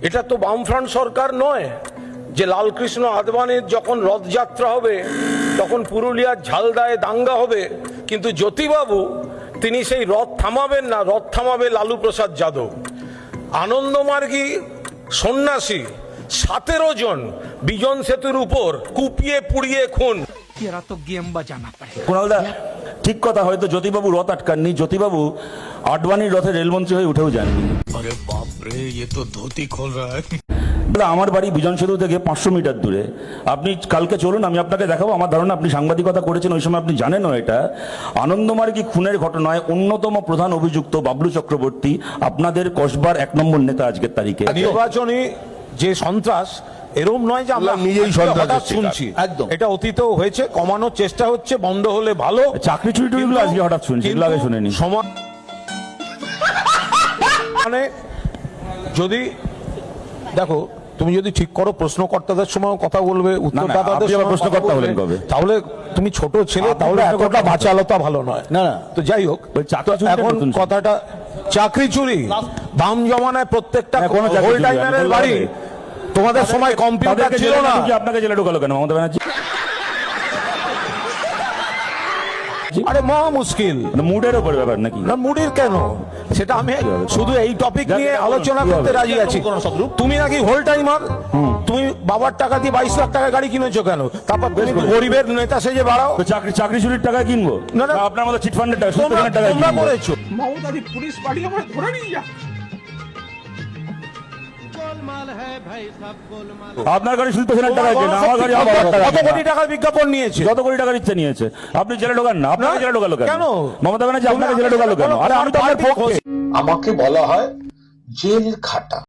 এটা তো বামফ্রন্ট সরকার নয় যে লালকৃষ্ণ আদবানির যখন রথযাত্রা হবে তখন পুরুলিয়ার ঝালদায় দাঙ্গা হবে, কিন্তু জ্যোতিবাবু তিনি সেই রথ থামাবেন না, রথ থামাবে লালু প্রসাদ যাদব। আনন্দমার্গী সন্ন্যাসী 17 জন বিজন সেতুর উপর কুপিয়ে পুড়িয়ে খুন। এরা তো গেম বাজানা পায়। কুণালদা ঠিক কথা, হয়তো জ্যোতিবাবু রথ আটকাননি, জ্যোতিবাবু আডবাণীর রথে রেলমন্ত্রী হয়ে উঠেও যাননি। अरे बाप रे, ये तो धोती खोल रहा है। আমার বাড়ি বিজন সেতু থেকে 500 মিটার দূরে। আপনি কালকে চলুন, আমি আপনাকে দেখাবো। আমার ধারণা আপনি সাংবাদিকতা করেছেন, ওই সময় আপনি জানেনও এটা। আনন্দমার্গী খুনের ঘটনায় অন্যতম প্রধান অভিযুক্ত বাবলু চক্রবর্তী আপনাদের কসবার 1 নম্বর নেতা আজকের তারিখে। নির্বাচনী যে সন্ত্রাস এরম নয় যে আমরা নিজেই সন্ত্রাস শুনছি, একদম এটা অতীতেও হয়েছে, কমানোর চেষ্টা হচ্ছে, বন্ধ হলে ভালো। চাকরি চুরি টুরিগুলো আজকে হঠাৎ শুনছি, এগুলো আগে শুনিনি। মানে যদি দেখো, তুমি যদি ঠিক করো প্রশ্নকর্তাদের সময় কথা বলবে, উত্তরদাতাদের সময় প্রশ্নকর্তা হলেন কবে? তাহলে তুমি ছোট ছেলে, তাহলে এতটা বাচালতা ভালো নয়। না না, তো যাই হোক, এখন কথাটা চাকরি চুরি দাম জমানায় প্রত্যেকটা হোল টাইমারের বাড়ি, তোমাদের সময় কম্পিউটার ছিল না। আপনাকে জেলে ঢোকালো কেন মমতা ব্যানার্জি? আরে মহা মুশকিল। মুডের উপর ব্যাপার নাকি? না মুডির কেন, সেটা আমি শুধু এই টপিক নিয়ে আলোচনা করতে রাজি আছি। তুমি নাকি হোল টাইমার, তুমি বাবার টাকা দিয়ে 22 লাখ টাকা গাড়ি কিনেছো কেন? তারপর তুমি গরিবের নেতা সেজে বাড়াও। চাকরি চুরির টাকা কিনবো না না, আপনার মতো চিটফান্ডের টাকা, সুদের টাকা তোমরা করেছো। মমতাদি পুলিশ পাঠিয়ে আমরা ধরে নিয়ে যা। আপনার গাড়ি সুদ পেছনের টাকা কেন? আমার গাড়ি কত কোটি টাকার বিজ্ঞাপন নিয়েছে? যত কোটি টাকার ইচ্ছে নিয়েছে। আপনি জেলে ঢোকান না, আপনাকে জেলে ঢোকালো কেন? মমতা ব্যানার্জি আপনাকে জেলে ঢোকালো কেন? আরে আমি তো আপনার পক্ষে। আমাকে বলা হয় জেল খাটা।